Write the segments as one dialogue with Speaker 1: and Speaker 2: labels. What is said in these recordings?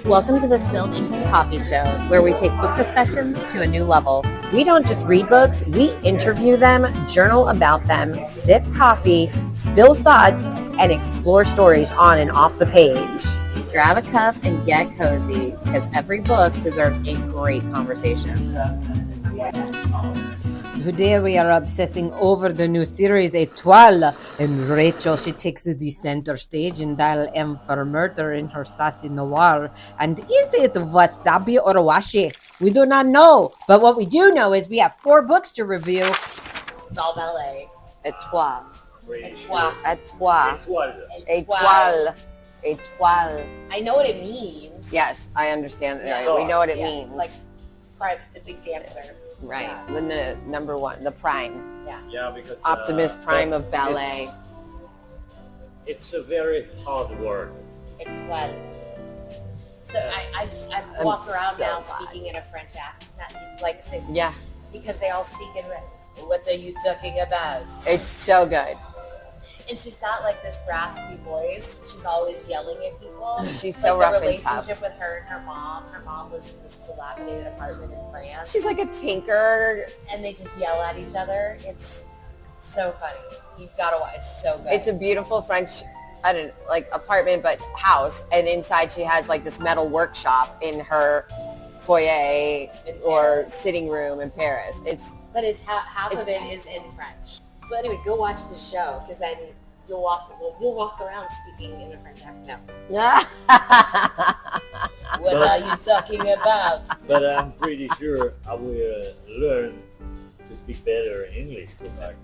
Speaker 1: Welcome to the Spilled Ink and Coffee Show, where we take book discussions to a new level.
Speaker 2: We don't just read books, we interview them, journal about them, sip coffee, spill thoughts, and explore stories on and off the page.
Speaker 1: Grab a cup and get cozy, because every book deserves a great conversation.
Speaker 2: Today we are obsessing over the new series Étoile, and Rachel, she takes the center stage in Dial M for Murder in her sassy noir. And is it Wasabi or Washi? We do not know, but what we do know is we have 4 books to review.
Speaker 1: It's all ballet.
Speaker 2: Étoile.
Speaker 1: Étoile.
Speaker 2: Étoile. Étoile. Étoile.
Speaker 1: I know what it means.
Speaker 2: Yes, I understand. We know what it means.
Speaker 1: Like, the big dancer.
Speaker 2: Right.
Speaker 1: Yeah.
Speaker 2: The number one, the prime.
Speaker 3: Yeah, because
Speaker 2: Optimus Prime of ballet.
Speaker 3: It's a very hard word.
Speaker 1: Étoile. So I walk around now speaking in a French accent, because they all speak in what are you talking about?
Speaker 2: It's so good.
Speaker 1: And she's got like this raspy voice. She's always yelling at people.
Speaker 2: She's so rough and tough.
Speaker 1: The relationship with her and her mom. Her mom lives in this dilapidated apartment in France.
Speaker 2: She's like a tinker.
Speaker 1: And they just yell at each other. It's so funny. You've got to watch. It's so good.
Speaker 2: It's a beautiful French, apartment, but house. And inside she has like this metal workshop in her foyer or sitting room in Paris.
Speaker 1: But half of it is in French. So anyway, go watch the show, because then you'll walk around speaking in a French accent. No. What are you talking about?
Speaker 3: But I'm pretty sure I will learn to speak better English.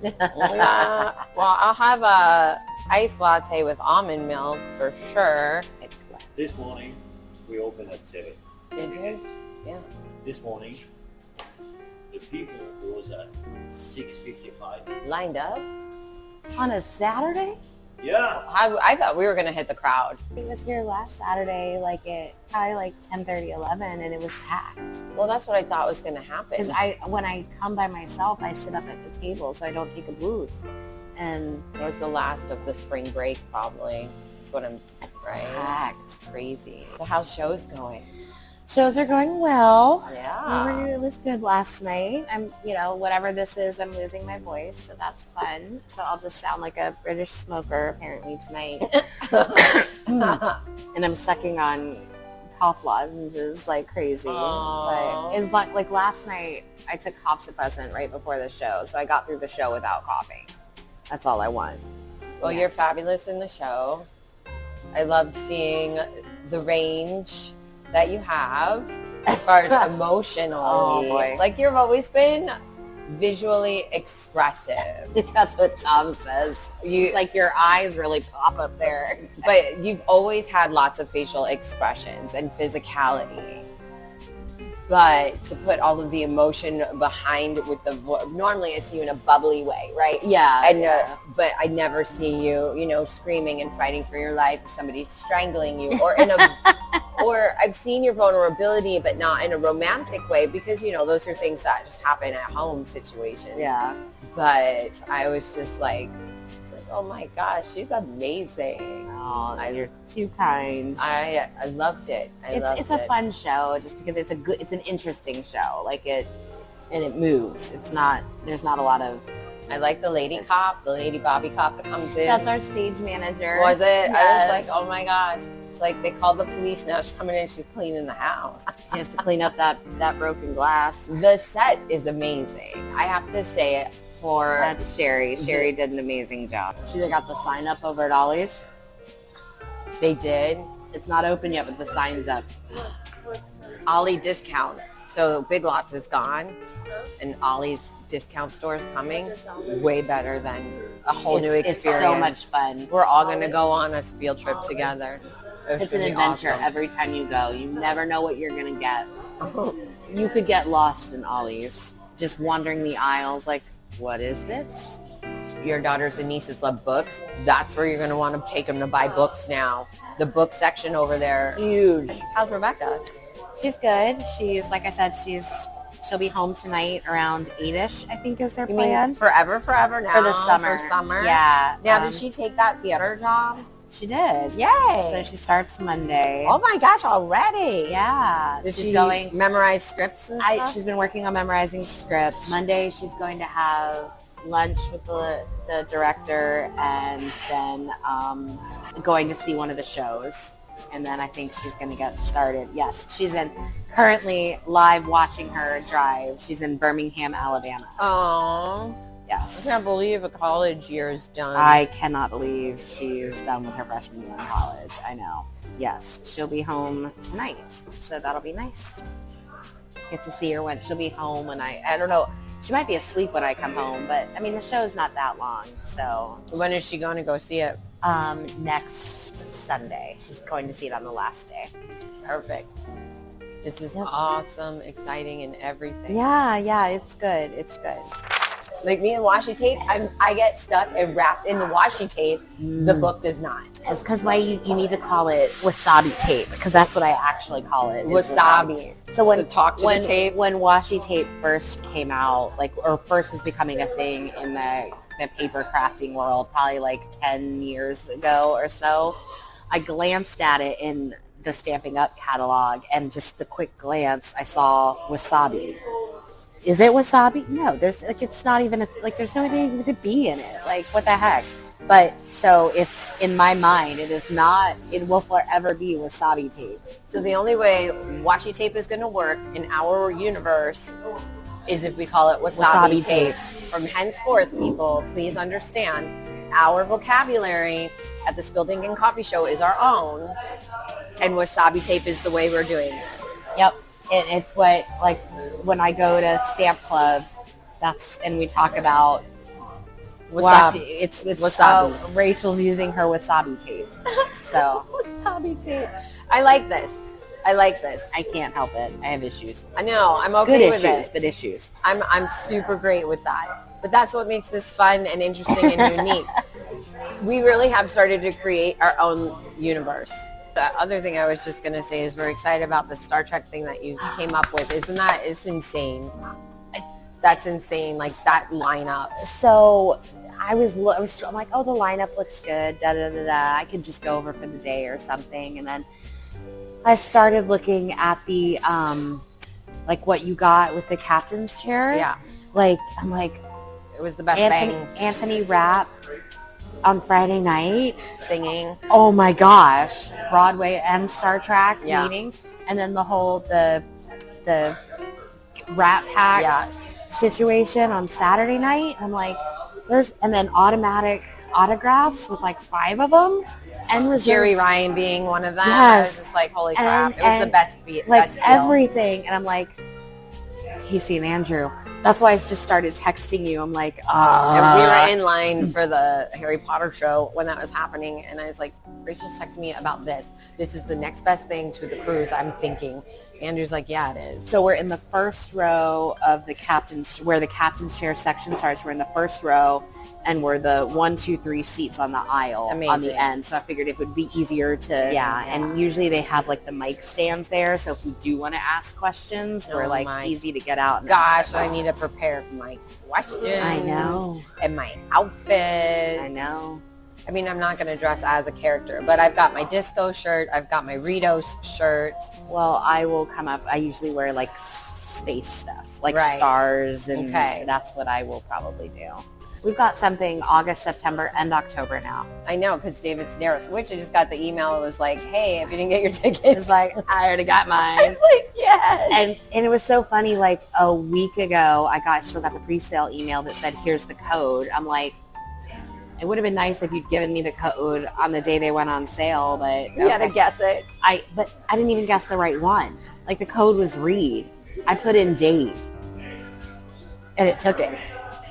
Speaker 2: Well, I'll have a iced latte with almond milk for sure.
Speaker 3: This morning, we opened at 7.
Speaker 2: Did you? Yeah.
Speaker 3: This morning, the people was at 6:55.
Speaker 2: Lined up? On a Saturday?
Speaker 3: Yeah.
Speaker 2: I thought we were going to hit the crowd.
Speaker 4: I was here last Saturday, at probably 10:30, 11, and it was packed.
Speaker 2: Well, that's what I thought was going to happen.
Speaker 4: Because when I come by myself, I sit up at the table, so I don't take a booth. And
Speaker 2: it was the last of the spring break, probably. That's what I'm, right?
Speaker 4: Packed.
Speaker 2: Crazy. So how's shows going?
Speaker 4: Shows are going well.
Speaker 2: Yeah.
Speaker 4: It was good last night. I'm, whatever this is, I'm losing my voice, so that's fun. So I'll just sound like a British smoker apparently tonight. And I'm sucking on cough lozenges like crazy.
Speaker 2: Aww.
Speaker 4: But it's like last night, I took cough suppressant right before the show, so I got through the show without coughing. That's all I want.
Speaker 2: Well, you're fabulous in the show. I loved seeing the range that you have as far as emotionally.
Speaker 4: Oh, boy.
Speaker 2: Like, you've always been visually expressive.
Speaker 4: That's what Tom says. It's like your eyes really pop up there.
Speaker 2: But you've always had lots of facial expressions and physicality. But to put all of the emotion behind with the normally I see you in a bubbly way, right?
Speaker 4: Yeah.
Speaker 2: And but I never see you, screaming and fighting for your life if somebody's strangling you, or or I've seen your vulnerability, but not in a romantic way, because those are things that just happen at home situations.
Speaker 4: Yeah.
Speaker 2: But I was just like, oh my gosh, she's amazing.
Speaker 4: Oh, you're too kind.
Speaker 2: I loved it.
Speaker 4: It's a fun show just because it's an interesting show. And it moves. There's not a lot of.
Speaker 2: I like the lady Bobby cop that comes in.
Speaker 4: That's our stage manager.
Speaker 2: Was it?
Speaker 4: Yes.
Speaker 2: I was like, oh my gosh. It's like they called the police now. She's coming in, she's cleaning the house.
Speaker 4: She has to clean up that broken glass.
Speaker 2: The set is amazing. I have to say it.
Speaker 4: That's Sherry. Sherry did an amazing job. She got the sign up over at Ollie's.
Speaker 2: They did.
Speaker 4: It's not open yet, but the sign's up.
Speaker 2: Ollie discount. So Big Lots is gone, and Ollie's discount store is coming. Way better than a whole new experience.
Speaker 4: It's so much fun.
Speaker 2: We're all going to go on a field trip together.
Speaker 4: It's an adventure every time you go. You never know what you're going to get. You could get lost in Ollie's, just wandering the aisles like, what is this?
Speaker 2: Your daughters and nieces love books. That's where you're going to want to take them to buy books now. The book section over there.
Speaker 4: Huge.
Speaker 2: How's Rebecca?
Speaker 4: She's good. She's, like I said, she'll be home tonight around 8-ish, I think is their plan.
Speaker 2: Forever now?
Speaker 4: For the summer.
Speaker 2: For summer?
Speaker 4: Yeah.
Speaker 2: Now, did she take that theater job?
Speaker 4: She did.
Speaker 2: Yay!
Speaker 4: So she starts Monday.
Speaker 2: Oh my gosh, already?
Speaker 4: Yeah.
Speaker 2: Did
Speaker 4: she's
Speaker 2: she
Speaker 4: going
Speaker 2: memorize scripts and stuff?
Speaker 4: She's been working on memorizing scripts. Monday she's going to have lunch with the director and then going to see one of the shows. And then I think she's going to get started. Yes, she's currently live watching her drive. She's in Birmingham, Alabama.
Speaker 2: Oh.
Speaker 4: Yes.
Speaker 2: I can't believe a college year is done.
Speaker 4: I cannot believe she's done with her freshman year in college. I know. Yes, she'll be home tonight, so that'll be nice. Get to see her when she'll be home when I don't know. She might be asleep when I come home, but I mean the show's not that long, so.
Speaker 2: When is she going to go see it?
Speaker 4: Next Sunday. She's going to see it on the last day.
Speaker 2: Perfect. This is awesome, exciting, and everything.
Speaker 4: Yeah, it's good. It's good.
Speaker 2: Like me and washi tape, I get stuck and wrapped in the washi tape. The book does not.
Speaker 4: It's because why you need to call it wasabi tape, because that's what I actually call it.
Speaker 2: Wasabi.
Speaker 4: So
Speaker 2: talk to the tape.
Speaker 4: When washi tape first came out, or first was becoming a thing in the paper crafting world, probably like 10 years ago or so, I glanced at it in the Stamping Up catalog, and just the quick glance, I saw wasabi. Is it wasabi? No, it's not even, there's no anything to be in it. Like, what the heck? But, so it's, in my mind, it will forever be wasabi tape.
Speaker 2: So the only way washi tape is going to work in our universe is if we call it wasabi tape. From henceforth, people, please understand, our vocabulary at the Spilled Ink and Coffee Show is our own, and wasabi tape is the way we're doing it.
Speaker 4: Yep. And it's what, like, when I go to Stamp Club, and we talk about wasabi. It's wasabi. Rachel's using her wasabi tape. So
Speaker 2: wasabi tape. I like this. I
Speaker 4: can't help it. I have issues.
Speaker 2: I know. I'm okay with it.
Speaker 4: But issues.
Speaker 2: I'm super great with that. But that's what makes this fun and interesting and unique. We really have started to create our own universe. The other thing I was just going to say is we're excited about the Star Trek thing that you came up with. It's insane. That's insane, like that lineup.
Speaker 4: So I'm like, oh, the lineup looks good, I could just go over for the day or something. And then I started looking at the, like what you got with the captain's chair.
Speaker 2: Yeah.
Speaker 4: Like, I'm like,
Speaker 2: it was the best
Speaker 4: Anthony Rapp on Friday night
Speaker 2: singing.
Speaker 4: Oh my gosh, Broadway and Star Trek meeting, and then the Rat Pack situation on Saturday night. I'm like, and then automatic autographs with like 5 of them, and
Speaker 2: Jerry Ryan being one of them.
Speaker 4: Yes.
Speaker 2: I was just like, holy crap! It was the best beat,
Speaker 4: like
Speaker 2: best
Speaker 4: everything, and I'm like, Casey and Andrew. That's why I just started texting you. I'm like,
Speaker 2: And we were in line for the Harry Potter show when that was happening, and I was like, Rachel's texting me about this. This is the next best thing to the cruise, I'm thinking. Andrew's like, yeah, it is.
Speaker 4: So we're in the first row of where the captain's chair section starts. We're in the first row, and we're the 1, 2, 3 seats on the aisle.
Speaker 2: Amazing.
Speaker 4: On the end. So I figured it would be easier to, and usually they have like the mic stands there. So if we do want to ask questions, we're like easy to get out.
Speaker 2: Gosh, I need to prepare my questions.
Speaker 4: I know.
Speaker 2: And my outfit.
Speaker 4: I know.
Speaker 2: I mean, I'm not going to dress as a character, but I've got my disco shirt. I've got my Ritos shirt.
Speaker 4: Well, I will come up. I usually wear like space stuff, like stars, and that's what I will probably do. We've got something August, September, and October now.
Speaker 2: I know, because David Sedaris, which I just got the email. It was like, hey, if you didn't get your tickets.
Speaker 4: It's like, I already got mine.
Speaker 2: I was like, yes.
Speaker 4: And it was so funny, like a week ago, I still got the pre-sale email that said, here's the code. I'm like, it would have been nice if you'd given me the code on the day they went on sale, but
Speaker 2: you had to guess it.
Speaker 4: But I didn't even guess the right one. Like the code was Reed. I put in Dave, and it took it.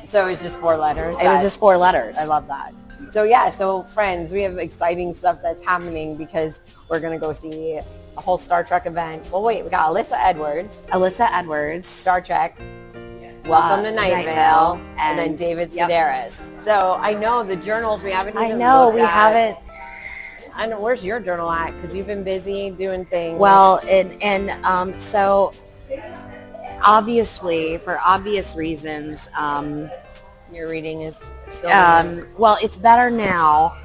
Speaker 2: So it was just 4 letters.
Speaker 4: It was just 4 letters.
Speaker 2: I love that. So friends, we have exciting stuff that's happening because we're gonna go see a whole Star Trek event. Well, wait, we got Alyssa Edwards, Star Trek. Welcome to Night Vale, and then David Sedaris. So I know the journals we haven't even looked at.
Speaker 4: haven't.
Speaker 2: I know, where's your journal at? Because you've been busy doing things.
Speaker 4: Well, so obviously, for obvious reasons,
Speaker 2: your reading is still
Speaker 4: well, it's better now.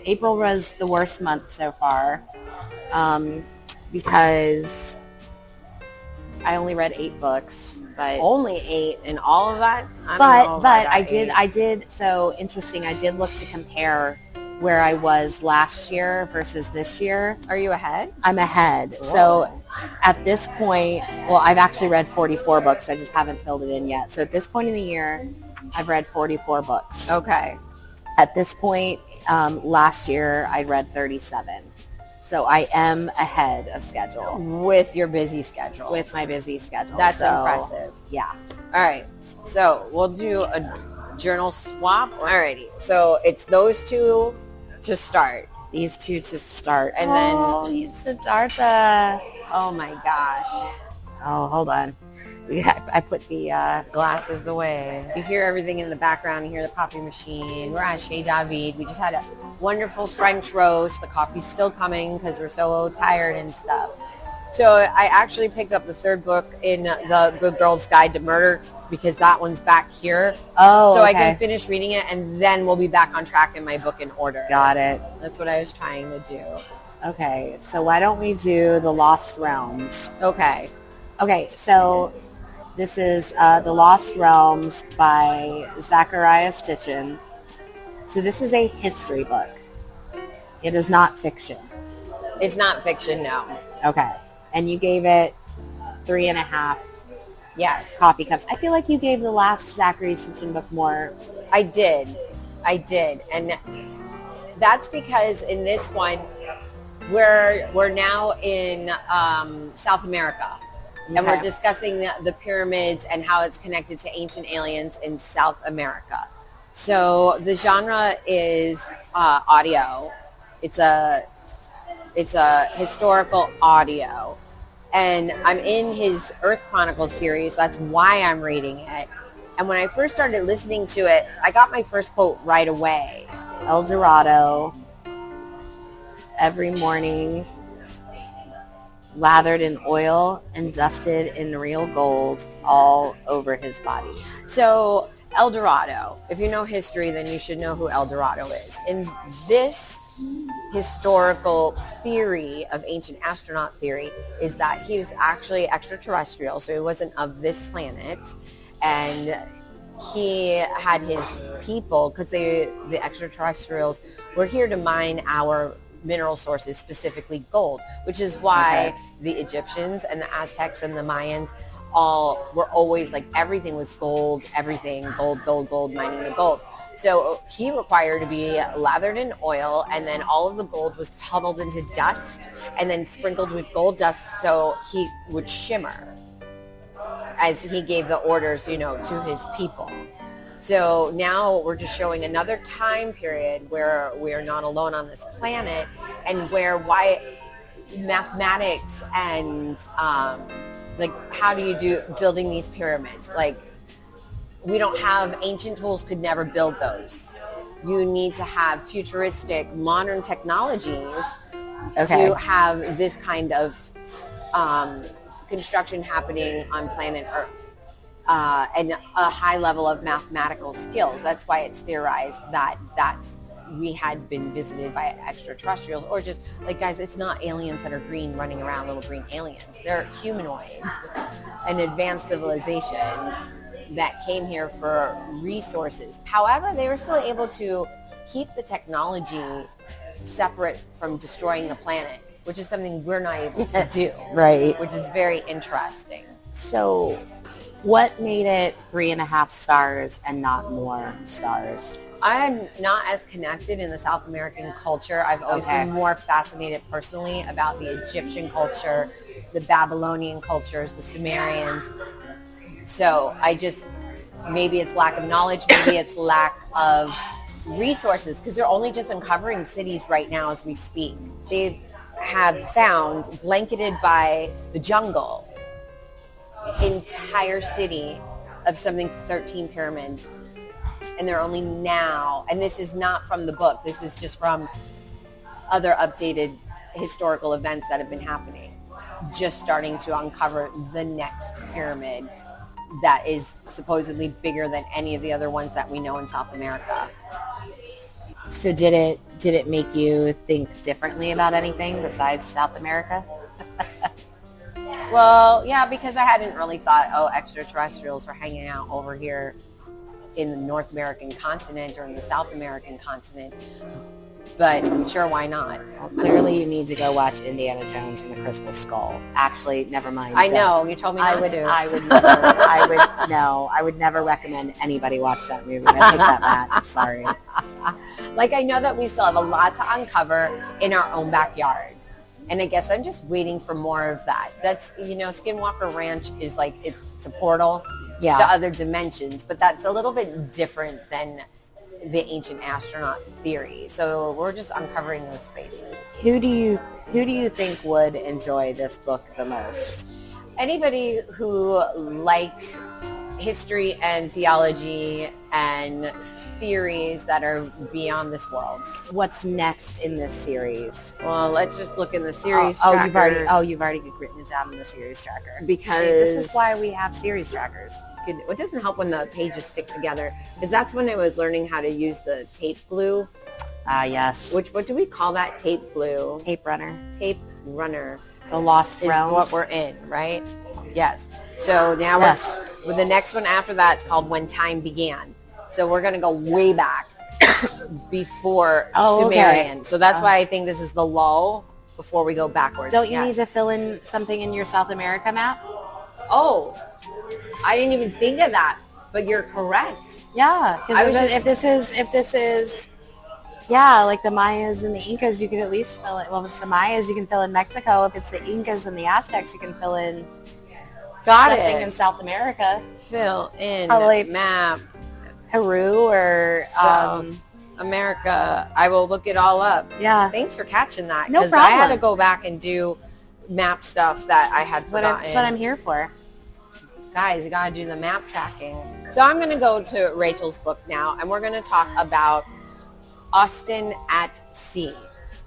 Speaker 4: April was the worst month so far because I only read 8 books. But
Speaker 2: only 8 in all of that?
Speaker 4: I did, so interesting, I did look to compare where I was last year versus this year.
Speaker 2: Are you ahead?
Speaker 4: I'm ahead.
Speaker 2: Whoa.
Speaker 4: So at this point, well, I've actually read 44 books. I just haven't filled it in yet. So at this point in the year, I've read 44 books.
Speaker 2: Okay.
Speaker 4: At this point, last year, I read 37. So I am ahead of schedule.
Speaker 2: With your busy schedule.
Speaker 4: With my busy schedule.
Speaker 2: That's
Speaker 4: so,
Speaker 2: impressive.
Speaker 4: Yeah.
Speaker 2: All right. So we'll do a journal swap. Alrighty. So it's those 2 to start.
Speaker 4: These 2 to start.
Speaker 2: And
Speaker 4: then he's Siddhartha.
Speaker 2: Oh my gosh.
Speaker 4: Oh, hold on. I put the
Speaker 2: glasses away. You hear everything in the background. You hear the coffee machine. We're at Chez David. We just had a wonderful French roast. The coffee's still coming because we're so tired and stuff. So I actually picked up the 3rd book in the Good Girl's Guide to Murder because that one's back here.
Speaker 4: Oh,
Speaker 2: so
Speaker 4: okay.
Speaker 2: I can finish reading it and then we'll be back on track in my book in order.
Speaker 4: Got it.
Speaker 2: That's what I was trying to do.
Speaker 4: Okay, so why don't we do The Lost Realms?
Speaker 2: Okay.
Speaker 4: Okay, so this is The Lost Realms by Zecharia Sitchin. So this is a history book. It is not fiction.
Speaker 2: It's not fiction, no.
Speaker 4: Okay. And you gave it 3.5
Speaker 2: yes.
Speaker 4: coffee cups. I feel like you gave the last Zecharia Sitchin book more.
Speaker 2: I did. And that's because in this one, we're now in South America. Okay. And we're discussing the pyramids and how it's connected to ancient aliens in South America. So the genre is audio. It's a historical audio. And I'm in his Earth Chronicles series. That's why I'm reading it. And when I first started listening to it, I got my first quote right away.
Speaker 4: El Dorado, every morning, lathered in oil and dusted in real gold all over his body.
Speaker 2: So El Dorado, if you know history, then you should know who El Dorado is. In this historical theory of ancient astronaut theory is that he was actually extraterrestrial, so he wasn't of this planet, and he had his people, because the extraterrestrials were here to mine our mineral sources, specifically gold, which is why the Egyptians and the Aztecs and the Mayans all were always like, everything was gold, everything, gold, mining the gold. So he required to be lathered in oil, and then all of the gold was pummeled into dust and then sprinkled with gold dust so he would shimmer as he gave the orders, to his people. So now we're just showing another time period where we are not alone on this planet, and why mathematics and how do you do building these pyramids? We don't have, ancient tools could never build those. You need to have futuristic, modern technologies to have this kind of construction happening on planet Earth. And a high level of mathematical skills. That's why it's theorized that we had been visited by extraterrestrials, or just, guys, it's not aliens that are green running around, little green aliens. They're humanoid, an advanced civilization that came here for resources. However, they were still able to keep the technology separate from destroying the planet, which is something we're not able to do.
Speaker 4: Right.
Speaker 2: Which is very interesting.
Speaker 4: So what made it 3.5 stars and not more stars?
Speaker 2: I'm not as connected in the South American culture. I've always been more fascinated personally about the Egyptian culture, the Babylonian cultures, the Sumerians. So maybe it's lack of knowledge, maybe it's lack of resources, because they're only just uncovering cities right now as we speak. They have found, blanketed by the jungle, entire city of something 13 pyramids. And they're only now, and this is not from the book, this is just from other updated historical events that have been happening, just starting to uncover the next pyramid that is supposedly bigger than any of the other ones that we know in South America.
Speaker 4: So did it make you think differently about anything besides South America?
Speaker 2: Well, yeah, because I hadn't really thought, extraterrestrials were hanging out over here in the North American continent or in the South American continent. But sure, why not?
Speaker 4: Well, clearly you need to go watch Indiana Jones and the Crystal Skull. Actually, never mind.
Speaker 2: I know, you told me not to.
Speaker 4: I would never recommend anybody watch that movie. I take that back. Sorry.
Speaker 2: Like, I know that we still have a lot to uncover in our own backyard. And I guess I'm just waiting for more of that. That's, Skinwalker Ranch is like, it's a portal to other dimensions, but that's a little bit different than the ancient astronaut theory. So we're just uncovering those spaces.
Speaker 4: Who do you think would enjoy this book the most?
Speaker 2: Anybody who likes history and theology and theories that are beyond this world.
Speaker 4: What's next in this series?
Speaker 2: Well, let's just look in the series tracker.
Speaker 4: You've already written it down in the series tracker.
Speaker 2: Because
Speaker 4: see, this is why we have series trackers.
Speaker 2: It doesn't help when the pages stick together, because that's when I was learning how to use the tape glue.
Speaker 4: Yes.
Speaker 2: What do we call that? Tape glue.
Speaker 4: Tape runner.
Speaker 2: Tape runner.
Speaker 4: The Lost
Speaker 2: is
Speaker 4: Realms.
Speaker 2: what we're in, right? Yes. So now with the next one after that, it's called When Time Began. So we're going to go way back before Sumerian.
Speaker 4: Okay.
Speaker 2: So that's why I think this is the lull before we go backwards.
Speaker 4: Don't you need to fill in something in your South America map?
Speaker 2: Oh, I didn't even think of that, but you're correct.
Speaker 4: Yeah. If this is like the Mayas and the Incas, you can at least fill it. Well, if it's the Mayas, you can fill in Mexico. If it's the Incas and the Aztecs, you can fill in something in South America.
Speaker 2: Fill in
Speaker 4: Probably
Speaker 2: map.
Speaker 4: Peru or
Speaker 2: America. I will look it all up.
Speaker 4: Yeah.
Speaker 2: Thanks for catching that.
Speaker 4: No
Speaker 2: Because
Speaker 4: problem.
Speaker 2: I had to go back and do map stuff that I had forgotten.
Speaker 4: That's what I'm here for.
Speaker 2: Guys, you got to do the map tracking. So I'm going to go to Rachel's book now, and we're going to talk about Austin at Sea.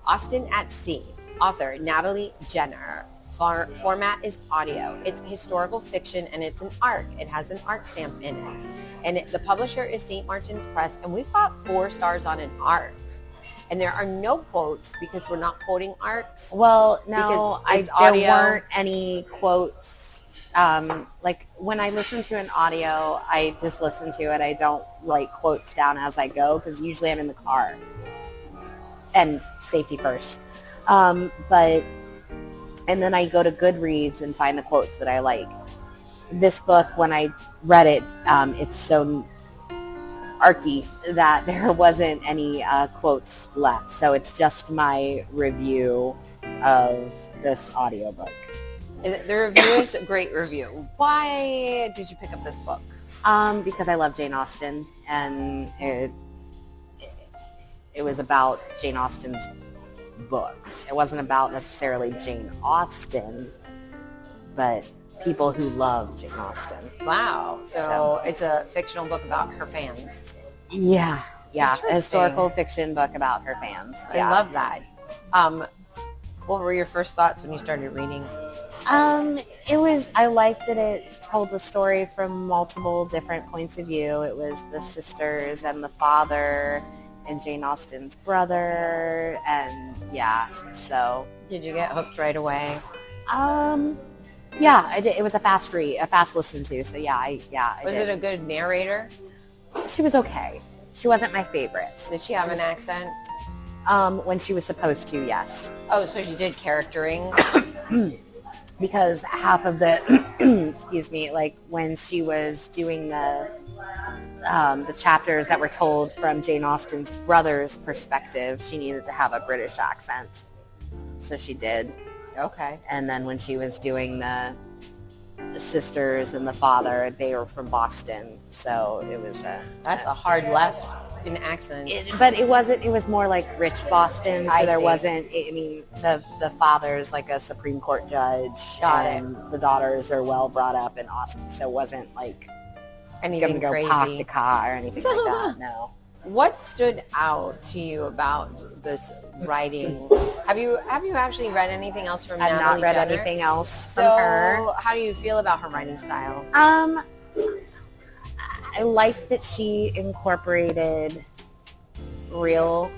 Speaker 2: Austin at Sea. Author Natalie Jenner. Format is audio. It's historical fiction, and it's an ARC. It has an ARC stamp in it. And the publisher is St. Martin's Press, and we've got 4 stars on an ARC. And there are no quotes because we're not quoting ARCs.
Speaker 4: Well, no,
Speaker 2: audio.
Speaker 4: There weren't any quotes. Like when I listen to an audio, I just listen to it. I don't write quotes down as I go because usually I'm in the car. And safety first. And then I go to Goodreads and find the quotes that I like. This book, when I read it, it's so archy that there wasn't any quotes left. So it's just my review of this audiobook.
Speaker 2: The review is a great review. Why did you pick up this book?
Speaker 4: Because I love Jane Austen, and it was about Jane Austen's books. It wasn't about necessarily Jane Austen, but people who love Jane Austen.
Speaker 2: Wow. So it's a fictional book about her fans.
Speaker 4: Yeah. A historical fiction book about her fans.
Speaker 2: I love that. What were your first thoughts when you started reading?
Speaker 4: I liked that it told the story from multiple different points of view. It was the sisters and the father and Jane Austen's brother, and so.
Speaker 2: Did you get hooked right away?
Speaker 4: Yeah, I did. It was a fast read, a fast listen to, so I
Speaker 2: Was
Speaker 4: did.
Speaker 2: it a good narrator?
Speaker 4: She was okay. She wasn't my favorite.
Speaker 2: Did she have an accent?
Speaker 4: When she was supposed to, yes.
Speaker 2: Oh, so she did charactering?
Speaker 4: Because half of the, excuse me, like when she was doing the chapters that were told from Jane Austen's brother's perspective, she needed to have a British accent. So she did.
Speaker 2: Okay.
Speaker 4: And then when she was doing the sisters and the father, they were from Boston. So it was
Speaker 2: That's a hard left in accent.
Speaker 4: But it wasn't, it was more like rich Boston. So there
Speaker 2: see.
Speaker 4: wasn't, I mean, the father's like a Supreme Court judge.
Speaker 2: Got
Speaker 4: and the daughters are well brought up in Austin. So it wasn't like
Speaker 2: Anything
Speaker 4: gonna go
Speaker 2: crazy.
Speaker 4: park the car or anything like that. No.
Speaker 2: What stood out to you about this writing? Have you actually read anything else from
Speaker 4: I've
Speaker 2: Natalie
Speaker 4: not read
Speaker 2: Jenner?
Speaker 4: anything else
Speaker 2: So
Speaker 4: from her.
Speaker 2: how do you feel about her writing style?
Speaker 4: I like that she incorporated real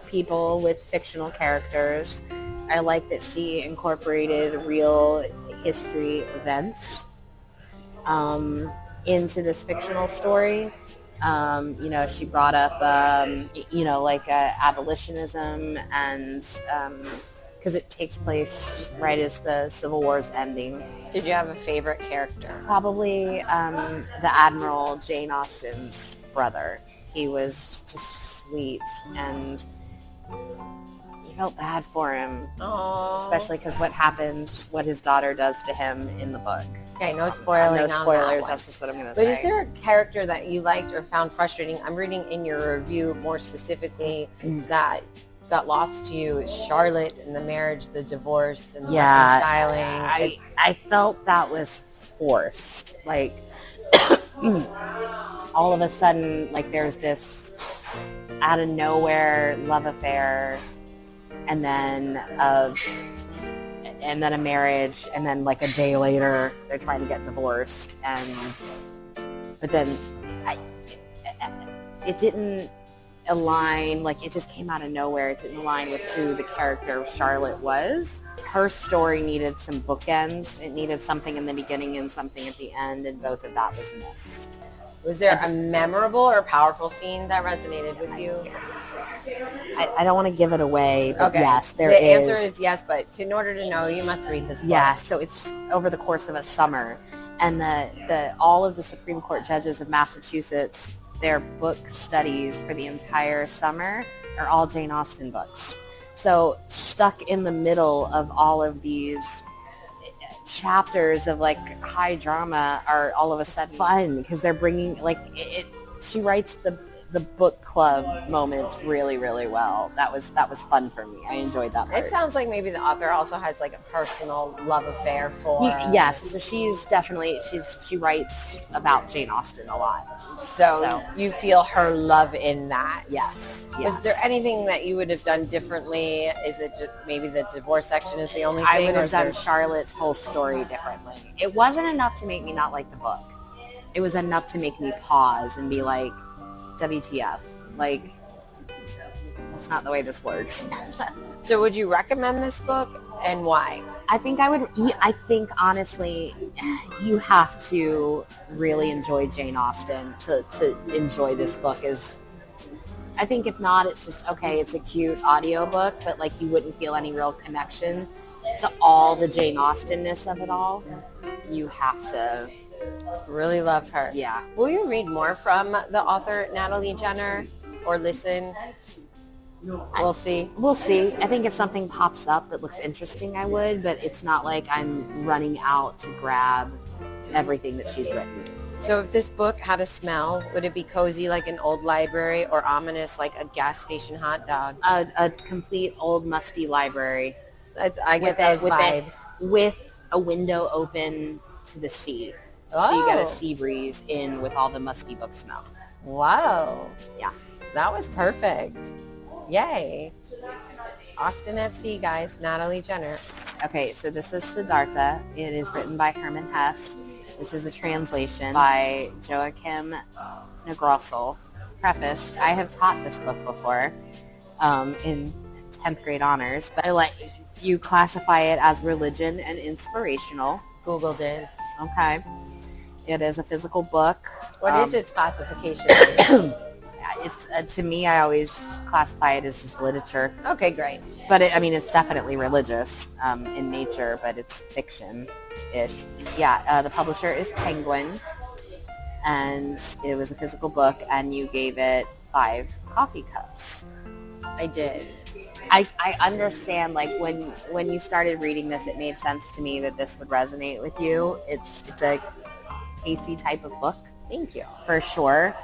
Speaker 4: people with fictional characters. I like that she incorporated real history events into this fictional story. She brought up, abolitionism and because it takes place right as the Civil War's ending.
Speaker 5: Did you have a favorite character?
Speaker 4: Probably the Admiral, Jane Austen's brother. He was just sweet, and you felt bad for him.
Speaker 5: Aww.
Speaker 4: Especially because what his daughter does to him in the book.
Speaker 5: Okay, no spoiling.
Speaker 4: No spoilers,
Speaker 5: on
Speaker 4: that's just what I'm going to
Speaker 5: But
Speaker 4: say.
Speaker 5: is there a character that you liked or found frustrating? I'm reading in your review more specifically that got lost to you is Charlotte and the marriage, the divorce, and reconciling.
Speaker 4: I felt that was forced. Like, all of a sudden, like, there's this out of nowhere love affair, and then a marriage, and then like a day later they're trying to get divorced, but then it didn't align. Like, it just came out of nowhere. It didn't align with who the character of Charlotte was. Her story needed some bookends. It needed something in the beginning and something at the end, and both of that was missed.
Speaker 5: Was there a memorable or powerful scene that resonated with you?
Speaker 4: I don't want to give it away, but
Speaker 5: Okay.
Speaker 4: yes, there
Speaker 5: the
Speaker 4: is.
Speaker 5: The answer is yes, but in order to know, you must read this book.
Speaker 4: Yeah, so it's over the course of a summer, and all of the Supreme Court judges of Massachusetts, their book studies for the entire summer are all Jane Austen books. So stuck in the middle of all of these chapters of like high drama are all of a sudden fun because they're bringing she writes the book club moments really, really well. That was fun for me. I enjoyed that part.
Speaker 5: It sounds like maybe the author also has like a personal love affair for...
Speaker 4: Yes, so she's definitely, she writes about Jane Austen a lot.
Speaker 5: So you feel her love in that.
Speaker 4: Yes.
Speaker 5: Was there anything that you would have done differently? Is it just maybe the divorce section is the only thing?
Speaker 4: I would have done Charlotte's whole story differently. It wasn't enough to make me not like the book. It was enough to make me pause and be like, WTF. Like, that's not the way this works.
Speaker 5: So would you recommend this book, and why?
Speaker 4: I think honestly, you have to really enjoy Jane Austen to enjoy this book. I think if not, it's just, okay, it's a cute audiobook, but like you wouldn't feel any real connection to all the Jane Austen-ness of it all. You have to
Speaker 5: really love her.
Speaker 4: Yeah.
Speaker 5: Will you read more from the author Natalie Jenner or listen? We'll see.
Speaker 4: We'll see. I think if something pops up that looks interesting, I would, but it's not like I'm running out to grab everything that she's written.
Speaker 5: So if this book had a smell, would it be cozy like an old library or ominous like a gas station hot dog?
Speaker 4: A complete old musty library.
Speaker 5: I get those vibes.
Speaker 4: With a window open to the sea.
Speaker 5: Oh.
Speaker 4: So you get a sea breeze in with all the musty book smell.
Speaker 5: Wow.
Speaker 4: Yeah.
Speaker 5: That was perfect. Yay. Austen at Sea, guys. Natalie Jenner.
Speaker 4: Okay, so this is Siddhartha. It is written by Hermann Hesse. This is a translation by Joachim Negrossel. Preface, I have taught this book before in 10th grade honors, but you classify it as religion and inspirational.
Speaker 5: Google did.
Speaker 4: Okay. It is a physical book.
Speaker 5: What is its classification?
Speaker 4: It's to me, I always classify it as just literature.
Speaker 5: Okay, great.
Speaker 4: But it's definitely religious in nature, but it's fiction-ish. Yeah, the publisher is Penguin, and it was a physical book, and you gave it 5 coffee cups.
Speaker 5: I did.
Speaker 4: I understand, like, when you started reading this, it made sense to me that this would resonate with you. It's a tasty type of book.
Speaker 5: Thank you.
Speaker 4: For sure.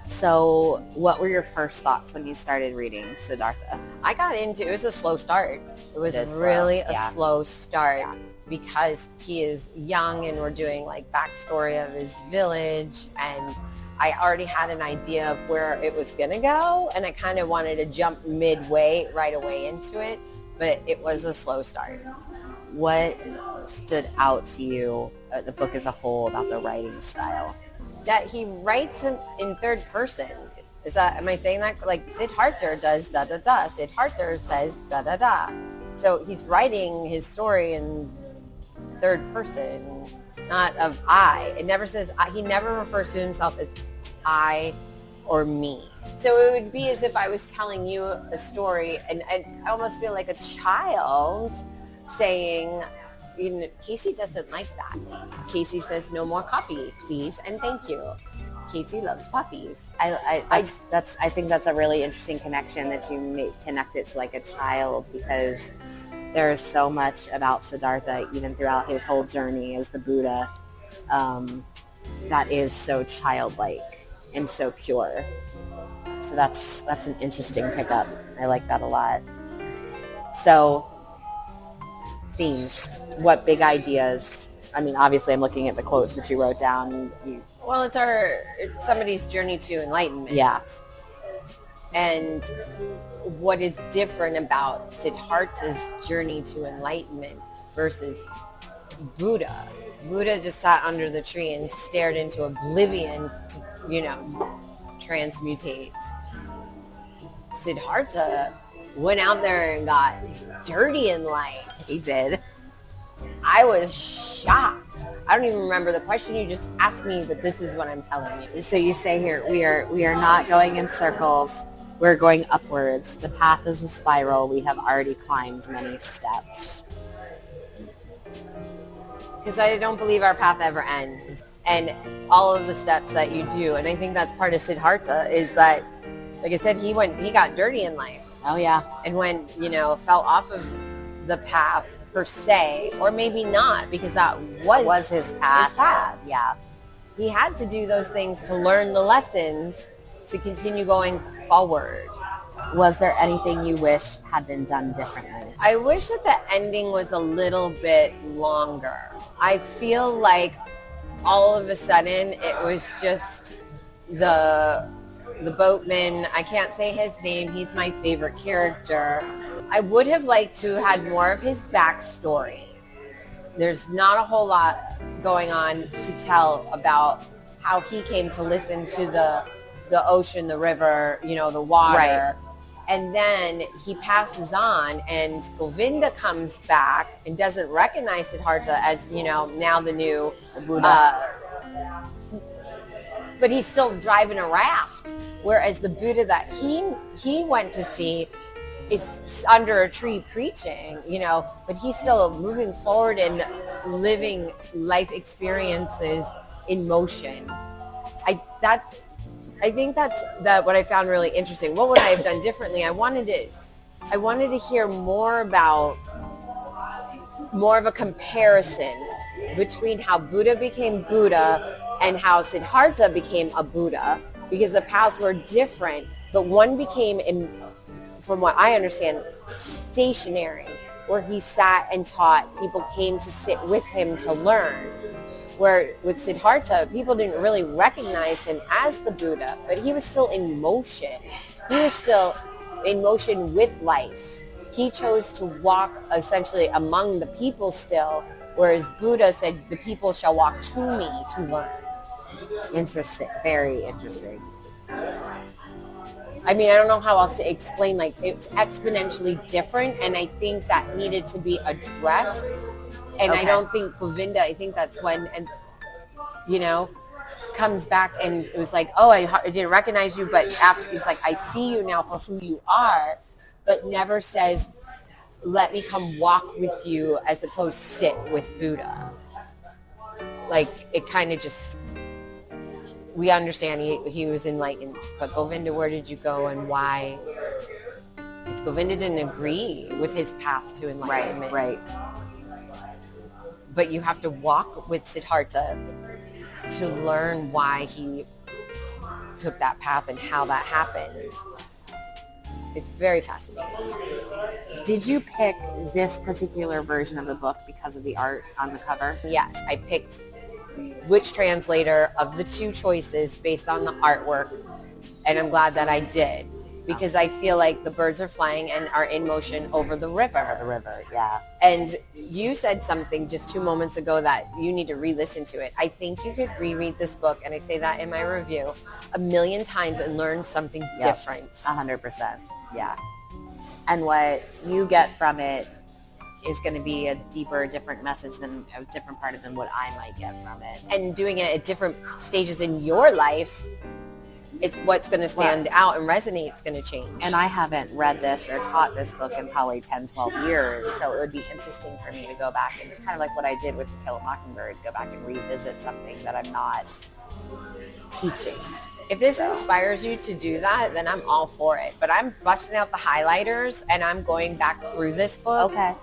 Speaker 4: So what were your first thoughts when you started reading Siddhartha?
Speaker 5: I got into it was a slow start. It was
Speaker 4: It is
Speaker 5: really
Speaker 4: slow. Yeah.
Speaker 5: a slow start
Speaker 4: Yeah.
Speaker 5: because he is young and we're doing like backstory of his village, and I already had an idea of where it was going to go, and I kind of wanted to jump midway right away into it, but it was a slow start.
Speaker 4: What stood out to you, the book as a whole, about the writing style?
Speaker 5: That he writes in third person. Am I saying that? Like Siddhartha does da-da-da. Siddhartha says da-da-da. So he's writing his story in third person, not of I. It never says, he never refers to himself as I or me. So it would be as if I was telling you a story, and I almost feel like a child saying, Casey doesn't like that. Casey says no more coffee, please and thank you. Casey loves puppies.
Speaker 4: I think that's a really interesting connection that you may connect it to like a child, because there is so much about Siddhartha, even throughout his whole journey as the Buddha, that is so childlike and so pure. So that's an interesting pickup. I like that a lot. So, themes. What big ideas? I mean, obviously, I'm looking at the quotes that you wrote down.
Speaker 5: Well, it's somebody's journey to enlightenment.
Speaker 4: Yeah.
Speaker 5: And what is different about Siddhartha's journey to enlightenment versus Buddha? Buddha just sat under the tree and stared into oblivion to, transmutate. Siddhartha went out there and got dirty in life.
Speaker 4: He did.
Speaker 5: I was shocked. I don't even remember the question you just asked me, but this is what I'm telling you.
Speaker 4: So you say here, we are not going in circles. We're going upwards. The path is a spiral. We have already climbed many steps.
Speaker 5: Because I don't believe our path ever ends. And all of the steps that you do, and I think that's part of Siddhartha, is that, like I said, he got dirty in life.
Speaker 4: Oh, yeah.
Speaker 5: And when, fell off of the path per se, or maybe not, because that was
Speaker 4: his path.
Speaker 5: Yeah. He had to do those things to learn the lessons to continue going forward.
Speaker 4: Was there anything you wish had been done differently?
Speaker 5: I wish that the ending was a little bit longer. I feel like all of a sudden it was just the boatman. I can't say his name. He's my favorite character. I would have liked to had more of his backstory. There's not a whole lot going on to tell about how he came to listen to the ocean, the river, the water.
Speaker 4: Right.
Speaker 5: And then he passes on, and Govinda comes back and doesn't recognize Siddhartha as, now the new Buddha. But he's still driving a raft. Whereas the Buddha that he went to see is under a tree preaching, but he's still moving forward and living life experiences in motion. I think that's what I found really interesting. What would I have done differently? I wanted to hear more of a comparison between how Buddha became Buddha and how Siddhartha became a Buddha, because the paths were different, but one became, from what I understand, stationary, where he sat and taught. People came to sit with him to learn. Where with Siddhartha, people didn't really recognize him as the Buddha, but he was still in motion. He was still in motion with life. He chose to walk essentially among the people still, whereas Buddha said, the people shall walk to me to learn.
Speaker 4: Interesting. Very interesting.
Speaker 5: I mean, I don't know how else to explain. Like, it's exponentially different, and I think that needed to be addressed. And okay. I don't think Govinda, I think that's when, comes back and it was like, oh, I didn't recognize you, but after he's like, I see you now for who you are, but never says, let me come walk with you as opposed to sit with Buddha. Like, it kind of just, we understand he was enlightened, but Govinda, where did you go and why? Because Govinda didn't agree with his path to enlightenment.
Speaker 4: Right.
Speaker 5: But you have to walk with Siddhartha to learn why he took that path and how that happened. It's very fascinating.
Speaker 4: Did you pick this particular version of the book because of the art on the cover?
Speaker 5: Yes, I picked which translator of the two choices based on the artwork, and I'm glad that I did. because I feel like the birds are flying and are in motion over the river.
Speaker 4: The river, yeah.
Speaker 5: And you said something just 2 moments ago that you need to re-listen to it. I think you could reread this book, and I say that in my review, 1,000,000 times and learn something different.
Speaker 4: 100%, yeah. And what you get from it is going to be a deeper, different message than a different part of than what I might get from it.
Speaker 5: And doing it at different stages in your life, it's what's going to stand out and resonate is going to change.
Speaker 4: And I haven't read this or taught this book in probably 10, 12 years, so it would be interesting for me to go back. And it's kind of like what I did with To Kill a Mockingbird, go back and revisit something that I'm not teaching.
Speaker 5: If this inspires you to do that, then I'm all for it. But I'm busting out the highlighters, and I'm going back through this book.
Speaker 4: Okay.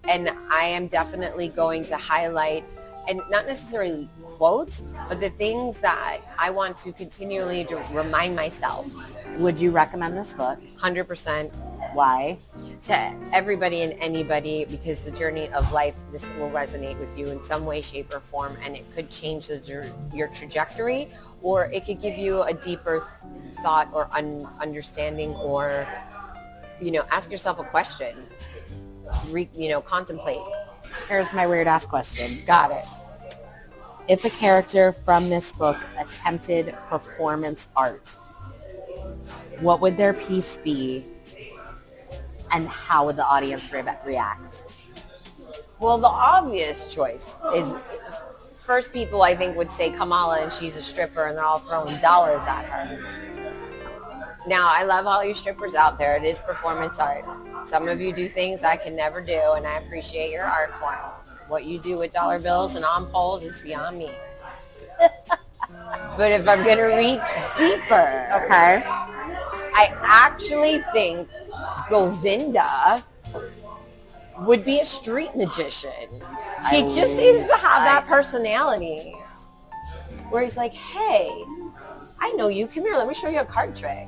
Speaker 5: And I am definitely going to highlight, and not necessarily quotes, but the things that I want to continually to remind myself.
Speaker 4: Would you recommend this book?
Speaker 5: 100%.
Speaker 4: Why?
Speaker 5: To everybody and anybody, because the journey of life, this will resonate with you in some way, shape, or form, and it could change your trajectory, or it could give you a deeper thought or understanding, or, ask yourself a question. Contemplate.
Speaker 4: Here's my weird ass question.
Speaker 5: Got it.
Speaker 4: If a character from this book attempted performance art, what would their piece be, and how would the audience react?
Speaker 5: Well, the obvious choice is, first people I think would say Kamala and she's a stripper and they're all throwing dollars at her. Now, I love all you strippers out there. It is performance art. Some of you do things I can never do, and I appreciate your art form. What you do with dollar bills and on poles is beyond me. But if I'm going to reach deeper,
Speaker 4: Okay.
Speaker 5: I actually think Govinda would be a street magician. He just seems to have that personality where he's like, hey, I know you. Come here. Let me show you a card trick.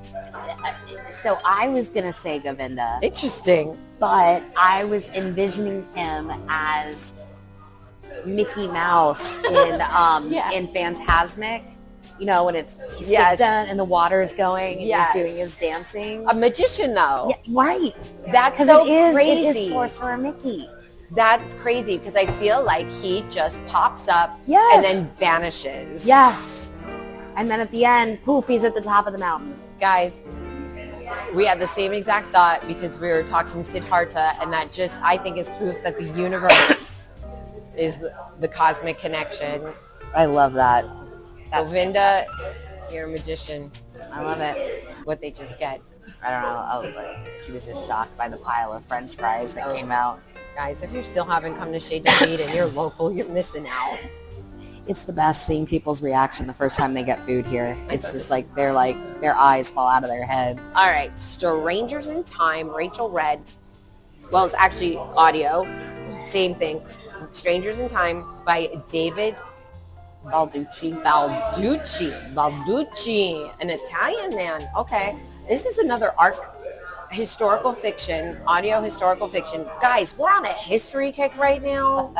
Speaker 4: So I was going to say Govinda,
Speaker 5: Interesting.
Speaker 4: but I was envisioning him as Mickey Mouse in in Fantasmic. When he's done and the water is going and he's doing his dancing.
Speaker 5: A magician, though.
Speaker 4: Yeah, right.
Speaker 5: That's so
Speaker 4: It is
Speaker 5: crazy.
Speaker 4: Sorcerer Mickey.
Speaker 5: That's crazy because I feel like he just pops up
Speaker 4: Yes.
Speaker 5: and then vanishes.
Speaker 4: Yes. And then at the end, poof, he's at the top of the mountain.
Speaker 5: Guys, we had the same exact thought because we were talking Siddhartha, and that just, I think, is proof that the universe is the cosmic connection.
Speaker 4: I love that.
Speaker 5: Govinda, you're a magician.
Speaker 4: I love it.
Speaker 5: What they just get.
Speaker 4: I don't know. I was like, she was just shocked by the pile of French fries that came out.
Speaker 5: Guys, if you still haven't come to Chez David and you're local, you're missing out.
Speaker 4: It's the best seeing people's reaction the first time they get food here. It's just like their eyes fall out of their head.
Speaker 5: All right, Strangers in Time, Rachel read. Well, it's actually audio. Same thing. Strangers in Time by David Baldacci, an Italian man. Okay, this is another historical fiction, audio historical fiction. Guys, we're on a history kick right now.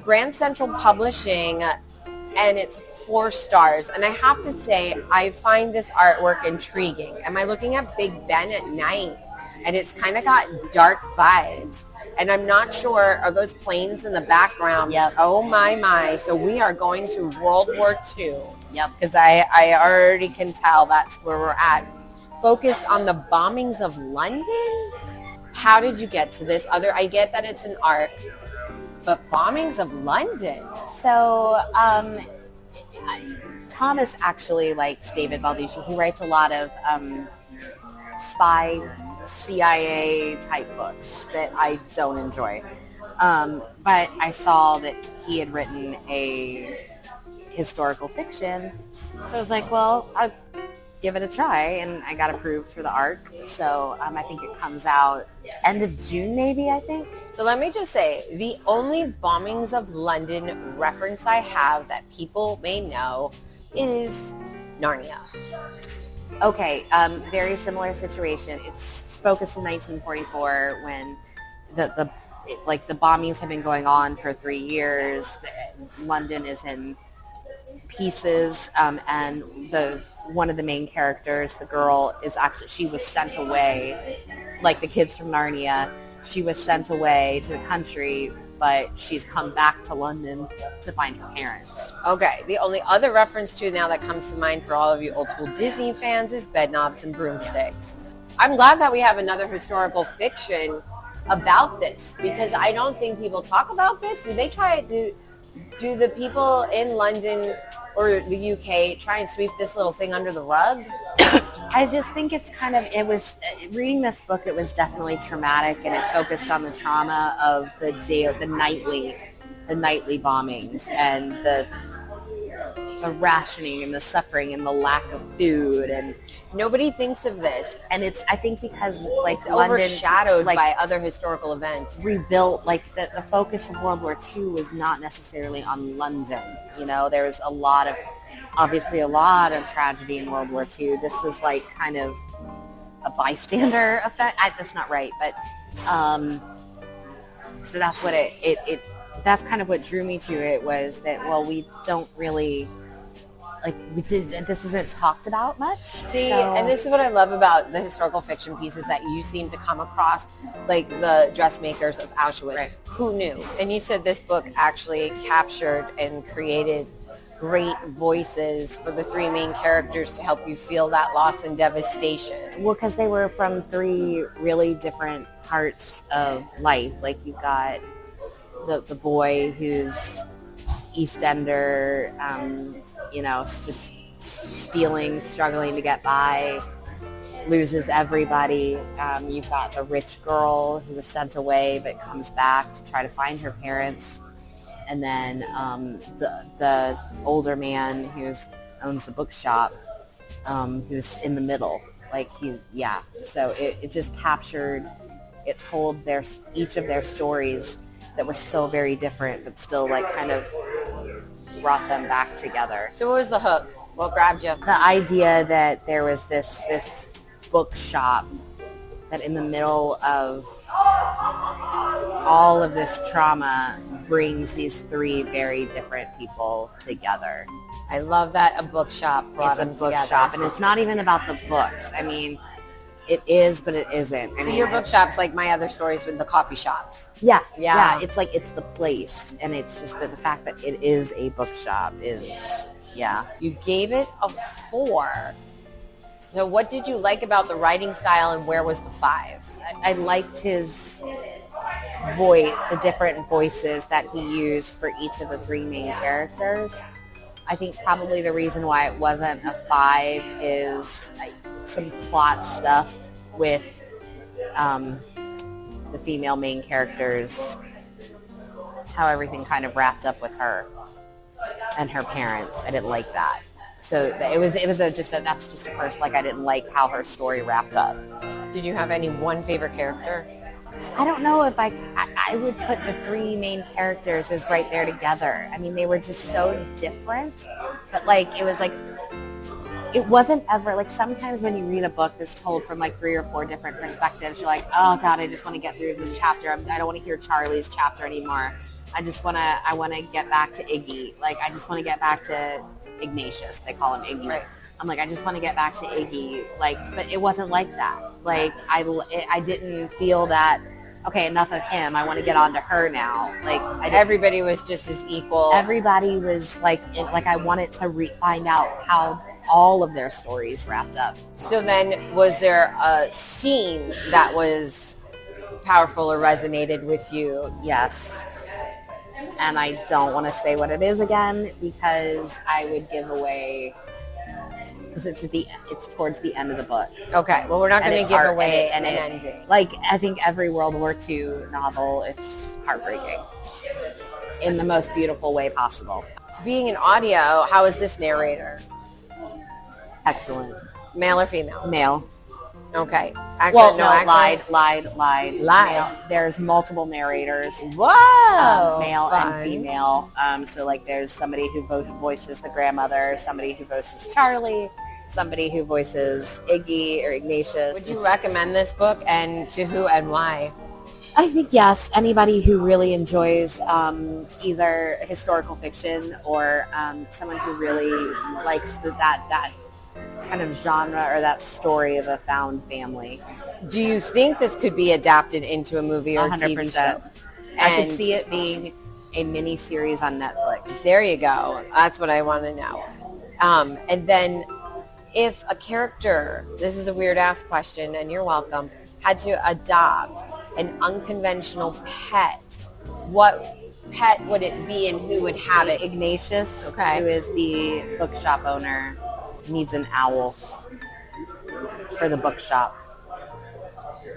Speaker 5: Grand Central Publishing, and it's 4 stars. And I have to say, I find this artwork intriguing. Am I looking at Big Ben at night? And it's kind of got dark vibes. And I'm not sure, are those planes in the background?
Speaker 4: Yep.
Speaker 5: Oh, my. So we are going to World War II.
Speaker 4: Yep.
Speaker 5: Because I already can tell that's where we're at. Focused on the bombings of London? How did you get to this? I get that it's an art, but bombings of London?
Speaker 4: So, Thomas actually likes David Baldacci. He writes a lot of spy, CIA type books that I don't enjoy. But I saw that he had written a historical fiction. So I was like, well, I'll give it a try. And I got approved for the art. So I think it comes out end of June, maybe, I think.
Speaker 5: So let me just say, the only bombings of London reference I have that people may know is Narnia.
Speaker 4: Okay, very similar situation. It's focused in 1944 when the bombings have been going on for 3 years. London is in pieces, and one of the main characters, the girl, is actually, she was sent away, like the kids from Narnia. She was sent away to the country, but she's come back to London to find her parents.
Speaker 5: Okay, the only other reference to now that comes to mind for all of you old school Disney fans is Bedknobs and Broomsticks. I'm glad that we have another historical fiction about this, because I don't think people talk about this. Do they try to, do the people in London or the UK try and sweep this little thing under the rug?
Speaker 4: I just think it's kind of, it was, reading this book, it was definitely traumatic, and it focused on the trauma of the nightly bombings, and the rationing and the suffering and the lack of food, and
Speaker 5: nobody thinks of this.
Speaker 4: And it's, I think, because like
Speaker 5: it's
Speaker 4: London,
Speaker 5: overshadowed
Speaker 4: like,
Speaker 5: by other historical events.
Speaker 4: Rebuilt, like the focus of World War II was not necessarily on London. You know, there was obviously a lot of tragedy in World War II. This was like kind of a bystander effect. That's not right, but so that's what it that's kind of what drew me to it, was that, well, we don't really, like, this isn't talked about much.
Speaker 5: See, and this is what I love about the historical fiction pieces, that you seem to come across, like the dressmakers of Auschwitz.
Speaker 4: Right.
Speaker 5: Who knew? And you said this book actually captured and created great voices for the three main characters to help you feel that loss and devastation.
Speaker 4: Well, because they were from three really different parts of life. Like, you've got the boy who's Eastender, you know, just stealing, struggling to get by, loses everybody. You've got the rich girl who was sent away but comes back to try to find her parents. And then the older man who owns the bookshop, who's in the middle. Like, so it just captured, it told each of their stories that were so very different, but still, like, kind of brought them back together.
Speaker 5: So what was the hook? What grabbed you?
Speaker 4: The idea that there was this bookshop that in the middle of all of this trauma brings these three very different people together.
Speaker 5: I love that a bookshop brought them together.
Speaker 4: It's a bookshop, and it's not even about the books. I mean, it is, but it isn't. I mean,
Speaker 5: your bookshop's like my other stories with the coffee shops.
Speaker 4: Yeah. It's like, it's the place, and it's just that the fact that it is a bookshop is,
Speaker 5: You gave it a 4. So what did you like about the writing style, and where was the 5?
Speaker 4: I liked his voice, the different voices that he used for each of the three main characters. I think probably the reason why it wasn't a 5 is some plot stuff with the female main characters, how everything kind of wrapped up with her and her parents. I didn't like that. So that's just a first, like, I didn't like how her story wrapped up.
Speaker 5: Did you have any one favorite character?
Speaker 4: I don't know if I would put the three main characters as right there together. I mean, they were just so different, but like, it was like, it wasn't ever, like, sometimes when you read a book that's told from like 3 or 4 different perspectives, you're like, oh God, I just want to get through this chapter. I don't want to hear Charlie's chapter anymore. I want to get back to Iggy. Like, I just want to get back to Ignatius. They call him Iggy. Right. I'm like, I just want to get back to Iggy. Like, but it wasn't like that. Like, I didn't feel that, okay, enough of him. I want to get on to her now. Like,
Speaker 5: everybody was just as equal.
Speaker 4: Everybody was like, I wanted to find out how all of their stories wrapped up.
Speaker 5: So then, was there a scene that was powerful or resonated with you?
Speaker 4: Yes. And I don't want to say what it is again, because I would give away, because it's towards the end of the book.
Speaker 5: Okay, well, we're not going to give away an ending.
Speaker 4: Like, I think every World War II novel, it's heartbreaking in the most beautiful way possible.
Speaker 5: Being an audio, how is this narrator?
Speaker 4: Excellent.
Speaker 5: Male or female?
Speaker 4: Male.
Speaker 5: Okay.
Speaker 4: Actually, lied. Male. There's multiple narrators.
Speaker 5: Whoa!
Speaker 4: Male
Speaker 5: fun.
Speaker 4: and female. So, like, there's somebody who voices the grandmother, somebody who voices Charlie, somebody who voices Iggy or Ignatius.
Speaker 5: Would you recommend this book, and to who and why?
Speaker 4: I think yes. Anybody who really enjoys either historical fiction or someone who really likes that kind of genre or that story of a found family.
Speaker 5: Do you think this could be adapted into a movie or
Speaker 4: 100%.
Speaker 5: TV show?
Speaker 4: I could see it being a mini series on Netflix.
Speaker 5: There you go. That's what I want to know. And then if a character, this is a weird ass question and you're welcome, had to adopt an unconventional pet, what pet would it be and who would have it?
Speaker 4: Ignatius,
Speaker 5: Okay.
Speaker 4: who is the bookshop owner, needs an owl for the bookshop.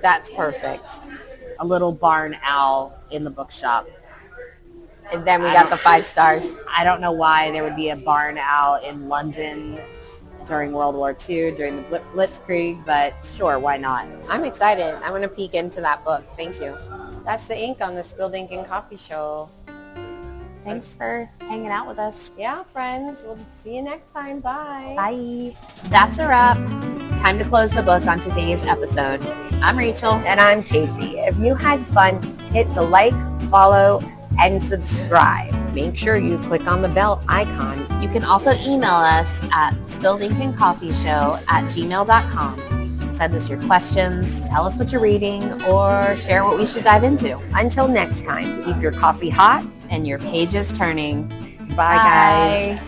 Speaker 5: That's perfect.
Speaker 4: A little barn owl in the bookshop.
Speaker 5: And then we got the 5 stars.
Speaker 4: I don't know why there would be a barn owl in London during World War II, during the Blitzkrieg, but sure, why not?
Speaker 5: I'm excited. I want to peek into that book. Thank you. That's the ink on the Spilled Ink and Coffee Show.
Speaker 4: Thanks for hanging out with us.
Speaker 5: Yeah, friends. We'll see you next time. Bye.
Speaker 4: Bye. That's a wrap. Time to close the book on today's episode. I'm Rachel.
Speaker 5: And I'm Casey. If you had fun, hit the like, follow, and subscribe. Make sure you click on the bell icon.
Speaker 4: You can also email us at spilledinkancofeeshow@gmail.com. Send us your questions, tell us what you're reading, or share what we should dive into.
Speaker 5: Until next time, keep your coffee hot
Speaker 4: And your pages turning.
Speaker 5: Bye, guys.